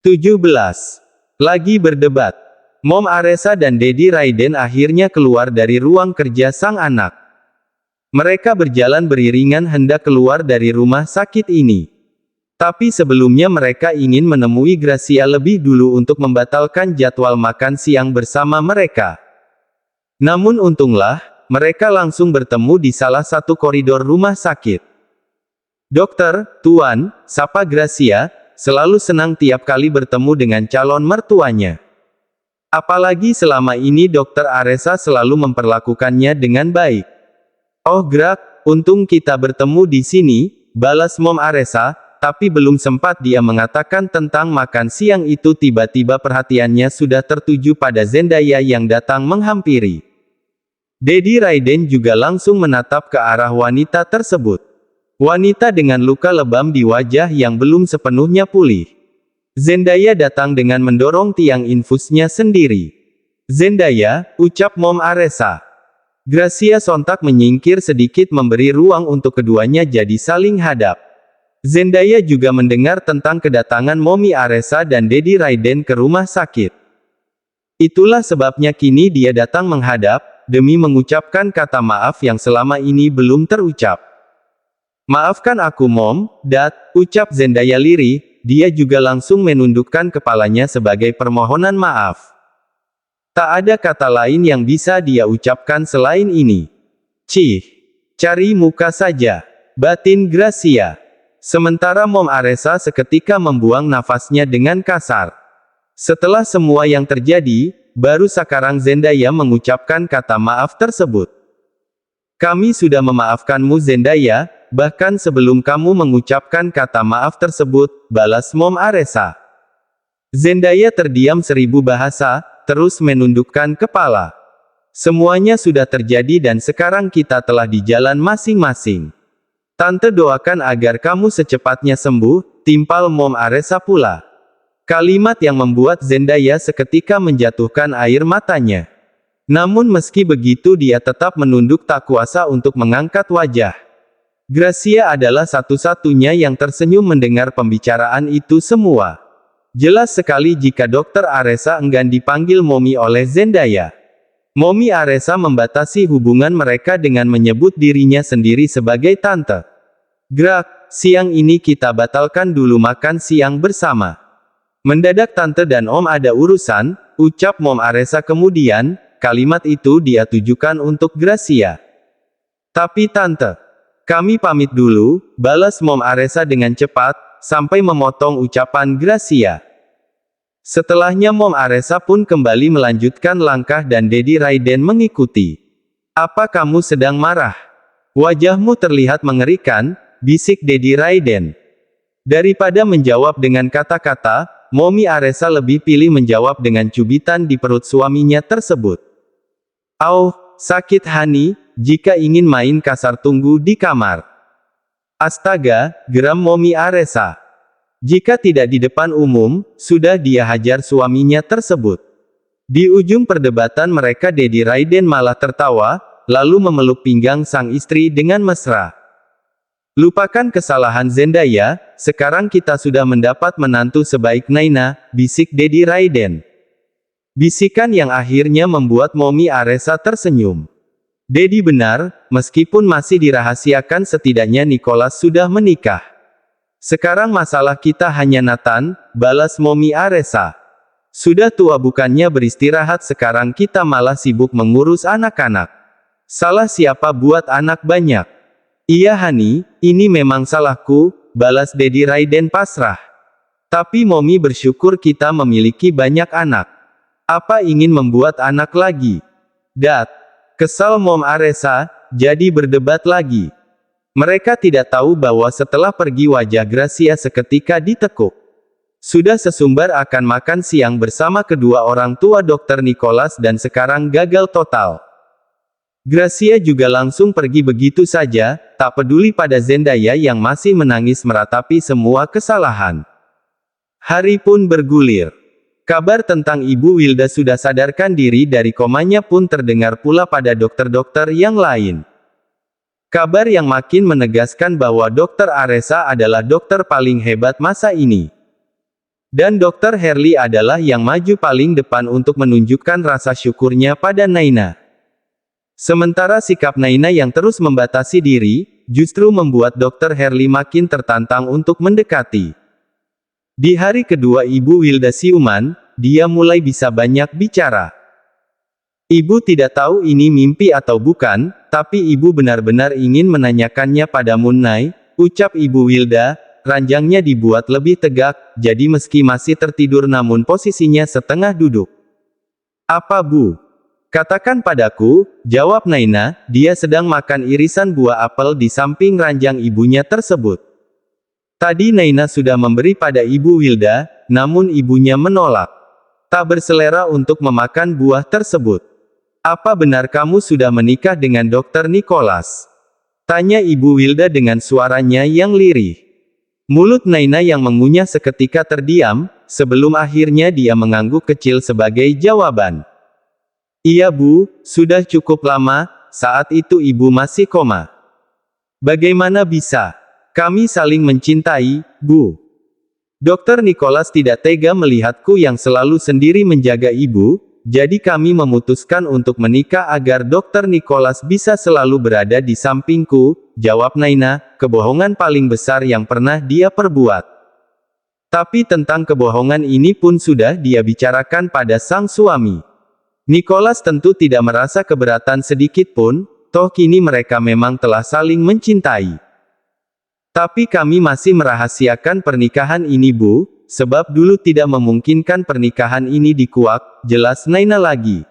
17. Lagi berdebat. Mom Aresa dan Dedi Raiden akhirnya keluar dari ruang kerja sang anak. Mereka berjalan beriringan hendak keluar dari rumah sakit ini. Tapi sebelumnya mereka ingin menemui Gracia lebih dulu untuk membatalkan jadwal makan siang bersama mereka. Namun untunglah, mereka langsung bertemu di salah satu koridor rumah sakit. "Dokter, Tuan," sapa Gracia, selalu senang tiap kali bertemu dengan calon mertuanya. Apalagi selama ini Dokter Aresa selalu memperlakukannya dengan baik. "Oh Grak, untung kita bertemu di sini," balas Mom Aresa, tapi belum sempat dia mengatakan tentang makan siang itu tiba-tiba perhatiannya sudah tertuju pada Zendaya yang datang menghampiri. Dedi Raiden juga langsung menatap ke arah wanita tersebut. Wanita dengan luka lebam di wajah yang belum sepenuhnya pulih. Zendaya datang dengan mendorong tiang infusnya sendiri. "Zendaya," ucap Mom Aresa. Gracia sontak menyingkir sedikit memberi ruang untuk keduanya jadi saling hadap. Zendaya juga mendengar tentang kedatangan Mommy Aresa dan Dedi Raiden ke rumah sakit. Itulah sebabnya kini dia datang menghadap, demi mengucapkan kata maaf yang selama ini belum terucap. "Maafkan aku Mom, Dad," ucap Zendaya lirih. Dia juga langsung menundukkan kepalanya sebagai permohonan maaf. Tak ada kata lain yang bisa dia ucapkan selain ini. "Cih, cari muka saja," batin Gracia. Sementara Mom Aresa seketika membuang nafasnya dengan kasar. Setelah semua yang terjadi, baru sekarang Zendaya mengucapkan kata maaf tersebut. "Kami sudah memaafkanmu Zendaya, bahkan sebelum kamu mengucapkan kata maaf tersebut," balas Mom Aresa. Zendaya terdiam 1000 bahasa, terus menundukkan kepala. "Semuanya sudah terjadi dan sekarang kita telah di jalan masing-masing. Tante doakan agar kamu secepatnya sembuh," timpal Mom Aresa pula. Kalimat yang membuat Zendaya seketika menjatuhkan air matanya. Namun meski begitu dia tetap menunduk tak kuasa untuk mengangkat wajah. Gracia adalah satu-satunya yang tersenyum mendengar pembicaraan itu semua. Jelas sekali jika Dokter Aresa enggan dipanggil Mommy oleh Zendaya. Mommy Aresa membatasi hubungan mereka dengan menyebut dirinya sendiri sebagai tante. "Grak, siang ini kita batalkan dulu makan siang bersama. Mendadak tante dan om ada urusan," ucap Mom Aresa kemudian. Kalimat itu dia tujukan untuk Gracia. "Tapi tante, kami pamit dulu," balas Mom Aresa dengan cepat, sampai memotong ucapan Gracia. Setelahnya Mom Aresa pun kembali melanjutkan langkah dan Dedi Raiden mengikuti. "Apa kamu sedang marah? Wajahmu terlihat mengerikan," bisik Dedi Raiden. Daripada menjawab dengan kata-kata, Mommy Aresa lebih pilih menjawab dengan cubitan di perut suaminya tersebut. "Auh, sakit Hani, jika ingin main kasar tunggu di kamar." "Astaga," geram Mommy Aresa. Jika tidak di depan umum, sudah dia hajar suaminya tersebut. Di ujung perdebatan mereka Dedi Raiden malah tertawa, lalu memeluk pinggang sang istri dengan mesra. "Lupakan kesalahan Zendaya, sekarang kita sudah mendapat menantu sebaik Naina," bisik Dedi Raiden. Bisikan yang akhirnya membuat Mommy Aresa tersenyum. Dedi benar, meskipun masih dirahasiakan setidaknya Nicholas sudah menikah. "Sekarang masalah kita hanya Nathan," balas Mommy Aresa. "Sudah tua bukannya beristirahat sekarang kita malah sibuk mengurus anak-anak. Salah siapa buat anak banyak?" "Iya Hani, ini memang salahku," balas Dedi Raiden pasrah. "Tapi Mommy bersyukur kita memiliki banyak anak. Apa ingin membuat anak lagi?" "Dad," kesal Mom Aresa, jadi berdebat lagi. Mereka tidak tahu bahwa setelah pergi wajah Gracia seketika ditekuk. Sudah sesumbar akan makan siang bersama kedua orang tua Dr. Nicholas dan sekarang gagal total. Gracia juga langsung pergi begitu saja, tak peduli pada Zendaya yang masih menangis meratapi semua kesalahan. Hari pun bergulir. Kabar tentang Ibu Wilda sudah sadarkan diri dari komanya pun terdengar pula pada dokter-dokter yang lain. Kabar yang makin menegaskan bahwa Dokter Aresa adalah dokter paling hebat masa ini. Dan Dr. Herli adalah yang maju paling depan untuk menunjukkan rasa syukurnya pada Naina. Sementara sikap Naina yang terus membatasi diri, justru membuat Dr. Herli makin tertantang untuk mendekati. Di hari kedua Ibu Wilda siuman, dia mulai bisa banyak bicara. Ibu tidak tahu ini mimpi atau bukan, tapi ibu benar-benar ingin menanyakannya pada Munnai, ucap Ibu Wilda. Ranjangnya dibuat lebih tegak, jadi meski masih tertidur namun posisinya setengah duduk. Apa Bu? Katakan padaku, jawab Naina, dia sedang makan irisan buah apel di samping ranjang ibunya tersebut. Tadi Naina sudah memberi pada Ibu Wilda, namun ibunya menolak. Tak berselera untuk memakan buah tersebut. Apa benar kamu sudah menikah dengan Dr. Nicholas? Tanya Ibu Wilda dengan suaranya yang lirih. Mulut Naina yang mengunyah seketika terdiam, sebelum akhirnya dia mengangguk kecil sebagai jawaban. Iya Bu, sudah cukup lama, saat itu ibu masih koma. Bagaimana bisa? Kami saling mencintai, Bu. Dr. Nicholas tidak tega melihatku yang selalu sendiri menjaga ibu, jadi kami memutuskan untuk menikah agar Dr. Nicholas bisa selalu berada di sampingku, jawab Naina, kebohongan paling besar yang pernah dia perbuat. Tapi tentang kebohongan ini pun sudah dia bicarakan pada sang suami. Nicholas tentu tidak merasa keberatan sedikit pun, toh kini mereka memang telah saling mencintai. Tapi kami masih merahasiakan pernikahan ini Bu, sebab dulu tidak memungkinkan pernikahan ini dikuak, jelas Naina lagi.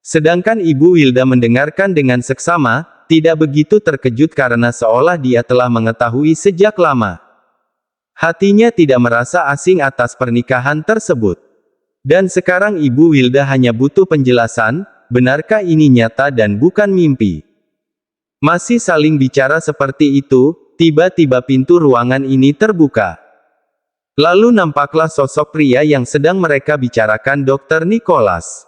Sedangkan Ibu Wilda mendengarkan dengan seksama, tidak begitu terkejut karena seolah dia telah mengetahui sejak lama. Hatinya tidak merasa asing atas pernikahan tersebut. Dan sekarang Ibu Wilda hanya butuh penjelasan, benarkah ini nyata dan bukan mimpi? Masih saling bicara seperti itu, tiba-tiba pintu ruangan ini terbuka. Lalu nampaklah sosok pria yang sedang mereka bicarakan Dr. Nicholas.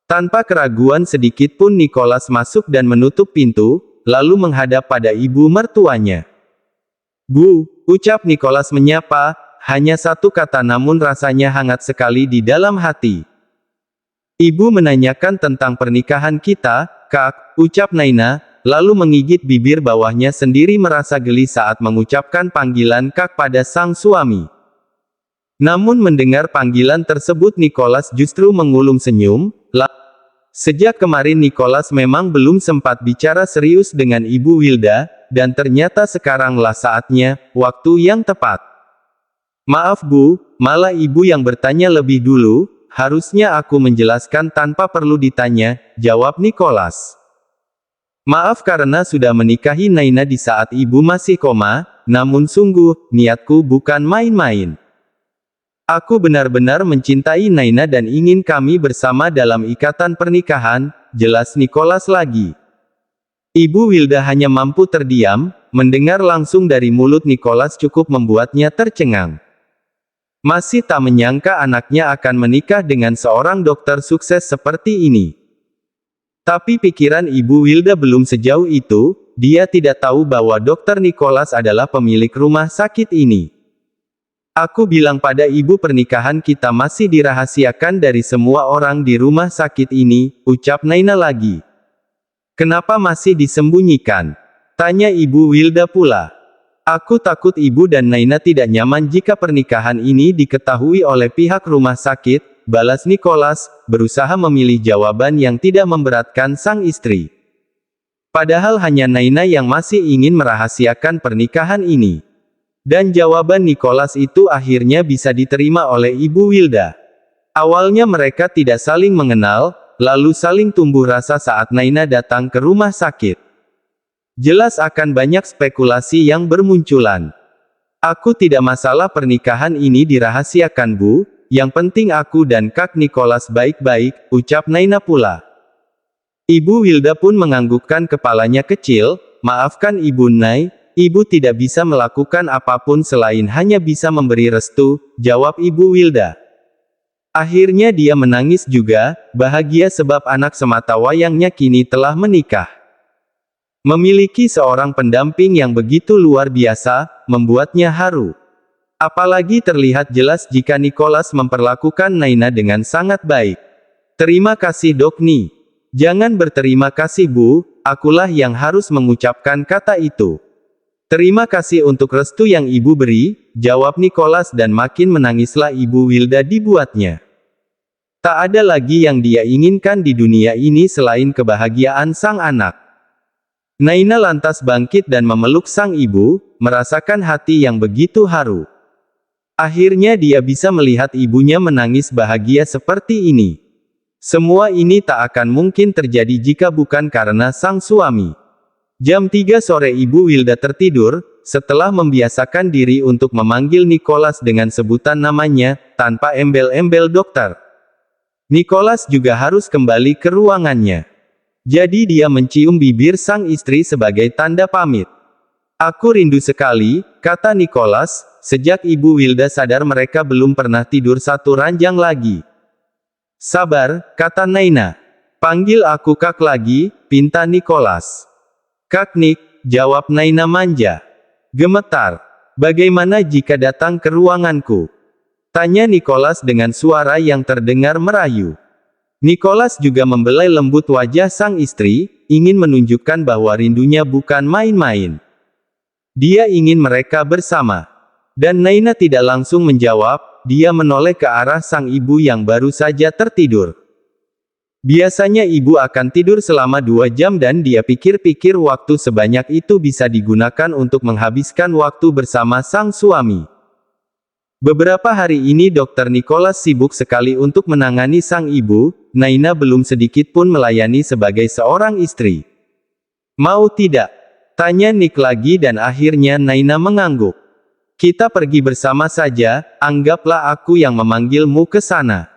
Tanpa keraguan sedikit pun Nicholas masuk dan menutup pintu, lalu menghadap pada ibu mertuanya. Bu, ucap Nicholas menyapa, hanya satu kata namun rasanya hangat sekali di dalam hati. Ibu menanyakan tentang pernikahan kita, Kak, ucap Naina, lalu menggigit bibir bawahnya sendiri merasa geli saat mengucapkan panggilan Kak pada sang suami. Namun mendengar panggilan tersebut Nicholas justru mengulum senyum. Sejak kemarin Nicholas memang belum sempat bicara serius dengan Ibu Wilda, dan ternyata sekaranglah saatnya, waktu yang tepat. Maaf Bu, malah ibu yang bertanya lebih dulu, harusnya aku menjelaskan tanpa perlu ditanya, jawab Nicholas. Maaf karena sudah menikahi Naina di saat ibu masih koma, namun sungguh, niatku bukan main-main. Aku benar-benar mencintai Naina dan ingin kami bersama dalam ikatan pernikahan, jelas Nicholas lagi. Ibu Wilda hanya mampu terdiam, mendengar langsung dari mulut Nicholas cukup membuatnya tercengang. Masih tak menyangka anaknya akan menikah dengan seorang dokter sukses seperti ini. Tapi pikiran Ibu Wilda belum sejauh itu, dia tidak tahu bahwa Dr. Nicholas adalah pemilik rumah sakit ini. Aku bilang pada ibu pernikahan kita masih dirahasiakan dari semua orang di rumah sakit ini, ucap Naina lagi. Kenapa masih disembunyikan? Tanya Ibu Wilda pula. Aku takut ibu dan Naina tidak nyaman jika pernikahan ini diketahui oleh pihak rumah sakit, balas Nicholas, berusaha memilih jawaban yang tidak memberatkan sang istri. Padahal hanya Naina yang masih ingin merahasiakan pernikahan ini. Dan jawaban Nicholas itu akhirnya bisa diterima oleh Ibu Wilda. Awalnya mereka tidak saling mengenal, lalu saling tumbuh rasa saat Naina datang ke rumah sakit. Jelas akan banyak spekulasi yang bermunculan. Aku tidak masalah pernikahan ini dirahasiakan Bu, yang penting aku dan Kak Nicholas baik-baik, ucap Naina pula. Ibu Wilda pun menganggukkan kepalanya kecil, maafkan Ibu Nai, ibu tidak bisa melakukan apapun selain hanya bisa memberi restu, jawab Ibu Wilda. Akhirnya dia menangis juga, bahagia sebab anak semata wayangnya kini telah menikah. Memiliki seorang pendamping yang begitu luar biasa, membuatnya haru. Apalagi terlihat jelas jika Nicholas memperlakukan Naina dengan sangat baik. Terima kasih Dokni. Jangan berterima kasih Bu, akulah yang harus mengucapkan kata itu. Terima kasih untuk restu yang Ibu beri, jawab Nicholas dan makin menangislah Ibu Wilda dibuatnya. Tak ada lagi yang dia inginkan di dunia ini selain kebahagiaan sang anak. Naina lantas bangkit dan memeluk sang ibu, merasakan hati yang begitu haru. Akhirnya dia bisa melihat ibunya menangis bahagia seperti ini. Semua ini tak akan mungkin terjadi jika bukan karena sang suami. Jam 3 sore Ibu Wilda tertidur, setelah membiasakan diri untuk memanggil Nicholas dengan sebutan namanya, tanpa embel-embel dokter. Nicholas juga harus kembali ke ruangannya. Jadi dia mencium bibir sang istri sebagai tanda pamit. Aku rindu sekali, kata Nicholas, sejak Ibu Wilda sadar mereka belum pernah tidur satu ranjang lagi. Sabar, kata Naina. Panggil aku Kak lagi, pinta Nicholas. Kak Nick, jawab Naina manja. Gemetar. Bagaimana jika datang ke ruanganku? Tanya Nicholas dengan suara yang terdengar merayu. Nicholas juga membelai lembut wajah sang istri, ingin menunjukkan bahwa rindunya bukan main-main. Dia ingin mereka bersama. Dan Naina tidak langsung menjawab, dia menoleh ke arah sang ibu yang baru saja tertidur. Biasanya ibu akan tidur selama 2 jam dan dia pikir-pikir waktu sebanyak itu bisa digunakan untuk menghabiskan waktu bersama sang suami. Beberapa hari ini Dr. Nicholas sibuk sekali untuk menangani sang ibu, Naina belum sedikit pun melayani sebagai seorang istri. Mau tidak? Tanya Nick lagi dan akhirnya Naina mengangguk. Kita pergi bersama saja, anggaplah aku yang memanggilmu ke sana.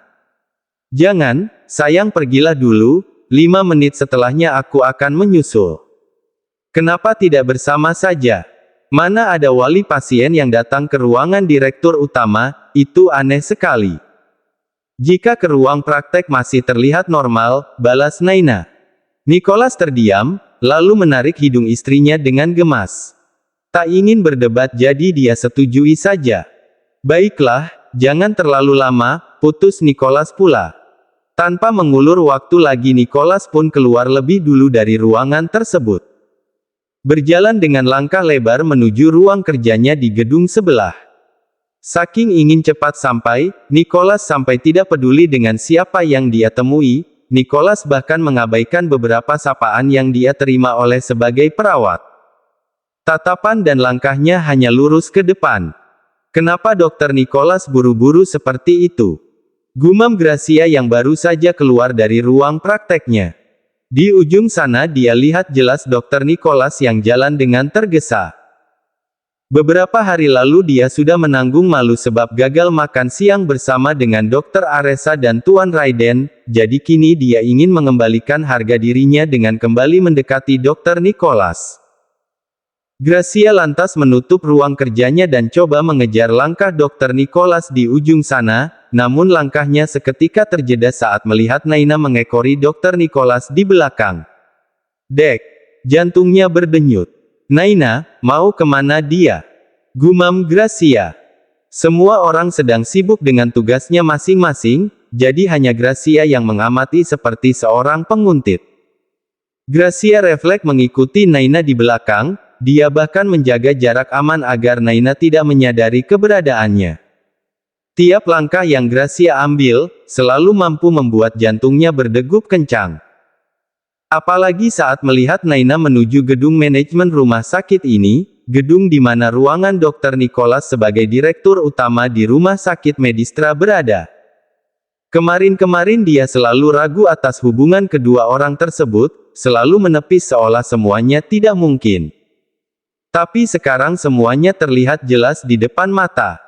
Jangan, sayang pergilah dulu, 5 menit setelahnya aku akan menyusul. Kenapa tidak bersama saja? Mana ada wali pasien yang datang ke ruangan direktur utama, itu aneh sekali. Jika ke ruang praktek masih terlihat normal, balas Naina. Nicholas terdiam, lalu menarik hidung istrinya dengan gemas. Tak ingin berdebat jadi dia setujui saja. Baiklah, jangan terlalu lama, putus Nicholas pula. Tanpa mengulur waktu lagi Nicholas pun keluar lebih dulu dari ruangan tersebut. Berjalan dengan langkah lebar menuju ruang kerjanya di gedung sebelah. Saking ingin cepat sampai, Nicholas sampai tidak peduli dengan siapa yang dia temui, Nicholas bahkan mengabaikan beberapa sapaan yang dia terima oleh sebagai perawat. Tatapan dan langkahnya hanya lurus ke depan. Kenapa Dr. Nicholas buru-buru seperti itu? Gumam Gracia yang baru saja keluar dari ruang prakteknya. Di ujung sana dia lihat jelas Dr. Nicholas yang jalan dengan tergesa. Beberapa hari lalu dia sudah menanggung malu sebab gagal makan siang bersama dengan Dr. Aresa dan Tuan Raiden, jadi kini dia ingin mengembalikan harga dirinya dengan kembali mendekati Dr. Nicholas. Gracia lantas menutup ruang kerjanya dan coba mengejar langkah Dr. Nicholas di ujung sana, namun langkahnya seketika terjeda saat melihat Naina mengekori Dr. Nicholas di belakang. Dek! Jantungnya berdenyut. Naina, mau kemana dia? Gumam Gracia. Semua orang sedang sibuk dengan tugasnya masing-masing, jadi hanya Gracia yang mengamati seperti seorang penguntit. Gracia refleks mengikuti Naina di belakang. Dia bahkan menjaga jarak aman agar Naina tidak menyadari keberadaannya. Tiap langkah yang Gracia ambil, selalu mampu membuat jantungnya berdegup kencang. Apalagi saat melihat Naina menuju gedung manajemen rumah sakit ini, gedung di mana ruangan Dr. Nicholas sebagai direktur utama di rumah sakit Medistra berada. Kemarin-kemarin dia selalu ragu atas hubungan kedua orang tersebut, selalu menepis seolah semuanya tidak mungkin. Tapi sekarang semuanya terlihat jelas di depan mata.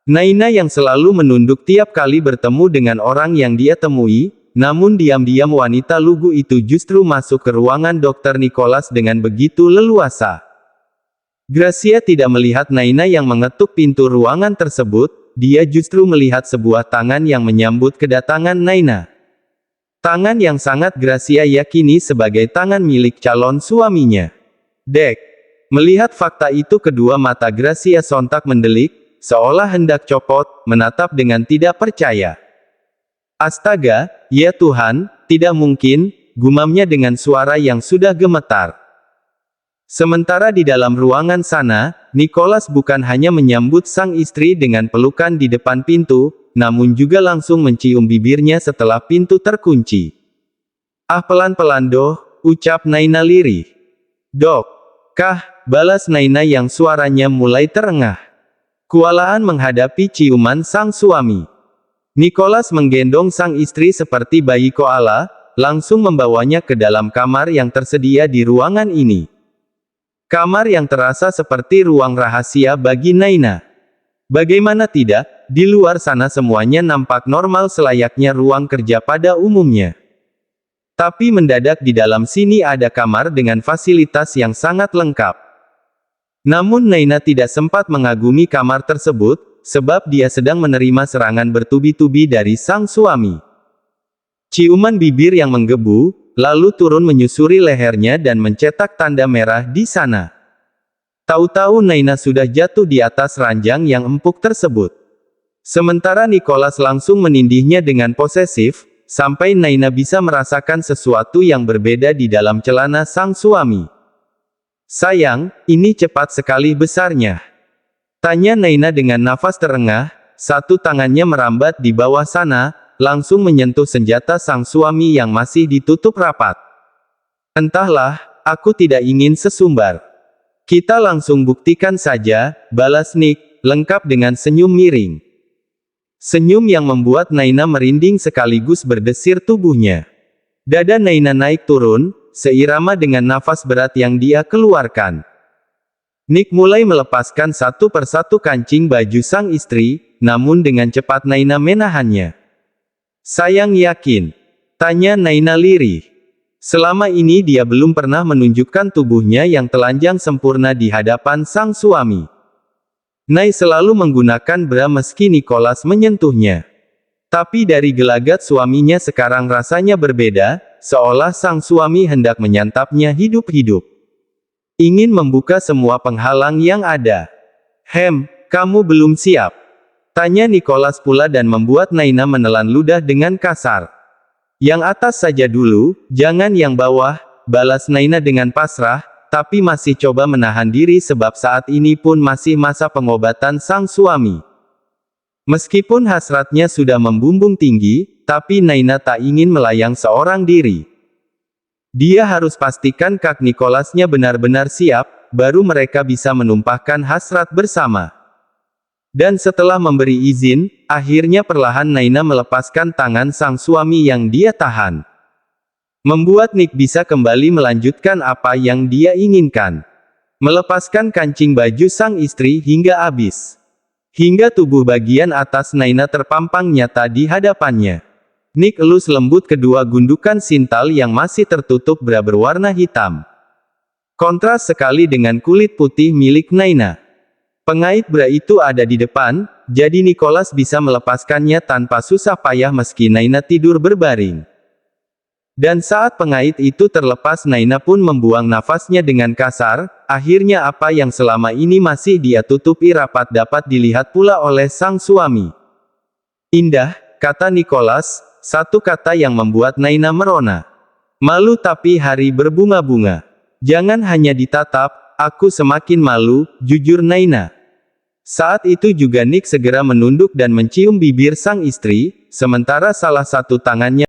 Naina yang selalu menunduk tiap kali bertemu dengan orang yang dia temui, namun diam-diam wanita lugu itu justru masuk ke ruangan Dr. Nicholas dengan begitu leluasa. Gracia tidak melihat Naina yang mengetuk pintu ruangan tersebut, dia justru melihat sebuah tangan yang menyambut kedatangan Naina. Tangan yang sangat Gracia yakini sebagai tangan milik calon suaminya. Dek! Melihat fakta itu kedua mata Gracia sontak mendelik, seolah hendak copot, menatap dengan tidak percaya. Astaga, ya Tuhan, tidak mungkin, gumamnya dengan suara yang sudah gemetar. Sementara di dalam ruangan sana, Nicholas bukan hanya menyambut sang istri dengan pelukan di depan pintu, namun juga langsung mencium bibirnya setelah pintu terkunci. "Ah, pelan-pelan doh," ucap Naina lirih. "Dok, kah?" balas Naina yang suaranya mulai terengah. Kewalahan menghadapi ciuman sang suami. Nicholas menggendong sang istri seperti bayi koala, langsung membawanya ke dalam kamar yang tersedia di ruangan ini. Kamar yang terasa seperti ruang rahasia bagi Naina. Bagaimana tidak, di luar sana semuanya nampak normal selayaknya ruang kerja pada umumnya. Tapi mendadak di dalam sini ada kamar dengan fasilitas yang sangat lengkap. Namun Naina tidak sempat mengagumi kamar tersebut, sebab dia sedang menerima serangan bertubi-tubi dari sang suami. Ciuman bibir yang menggebu, lalu turun menyusuri lehernya dan mencetak tanda merah di sana. Tahu-tahu Naina sudah jatuh di atas ranjang yang empuk tersebut. Sementara Nicholas langsung menindihnya dengan posesif, sampai Naina bisa merasakan sesuatu yang berbeda di dalam celana sang suami. "Sayang, ini cepat sekali besarnya?" tanya Naina dengan nafas terengah, satu tangannya merambat di bawah sana, langsung menyentuh senjata sang suami yang masih ditutup rapat. "Entahlah, aku tidak ingin sesumbar. Kita langsung buktikan saja," balas Nick, lengkap dengan senyum miring. Senyum yang membuat Naina merinding sekaligus berdesir tubuhnya. Dada Naina naik turun, seirama dengan nafas berat yang dia keluarkan. Nick mulai melepaskan satu persatu kancing baju sang istri, namun dengan cepat Naina menahannya. "Sayang yakin?" tanya Naina lirih. Selama ini dia belum pernah menunjukkan tubuhnya yang telanjang sempurna di hadapan sang suami. Nai selalu menggunakan bra meski Nicholas menyentuhnya. Tapi dari gelagat suaminya sekarang rasanya berbeda, seolah sang suami hendak menyantapnya hidup-hidup. Ingin membuka semua penghalang yang ada. Kamu belum siap?" tanya Nicholas pula dan membuat Naina menelan ludah dengan kasar. "Yang atas saja dulu, jangan yang bawah," balas Naina dengan pasrah, tapi masih coba menahan diri sebab saat ini pun masih masa pengobatan sang suami. Meskipun hasratnya sudah membumbung tinggi, tapi Naina tak ingin melayang seorang diri. Dia harus pastikan Kak Nicholasnya benar-benar siap, baru mereka bisa menumpahkan hasrat bersama. Dan setelah memberi izin, akhirnya perlahan Naina melepaskan tangan sang suami yang dia tahan. Membuat Nick bisa kembali melanjutkan apa yang dia inginkan. Melepaskan kancing baju sang istri hingga habis. Hingga tubuh bagian atas Naina terpampang nyata di hadapannya. Nick elus lembut kedua gundukan sintal yang masih tertutup bra berwarna hitam. Kontras sekali dengan kulit putih milik Naina. Pengait bra itu ada di depan, jadi Nicholas bisa melepaskannya tanpa susah payah meski Naina tidur berbaring. Dan saat pengait itu terlepas Naina pun membuang nafasnya dengan kasar, akhirnya apa yang selama ini masih dia tutupi rapat dapat dilihat pula oleh sang suami. "Indah," kata Nicholas, satu kata yang membuat Naina merona. "Malu tapi hari berbunga-bunga. Jangan hanya ditatap, aku semakin malu," jujur Naina. Saat itu juga Nick segera menunduk dan mencium bibir sang istri, sementara salah satu tangannya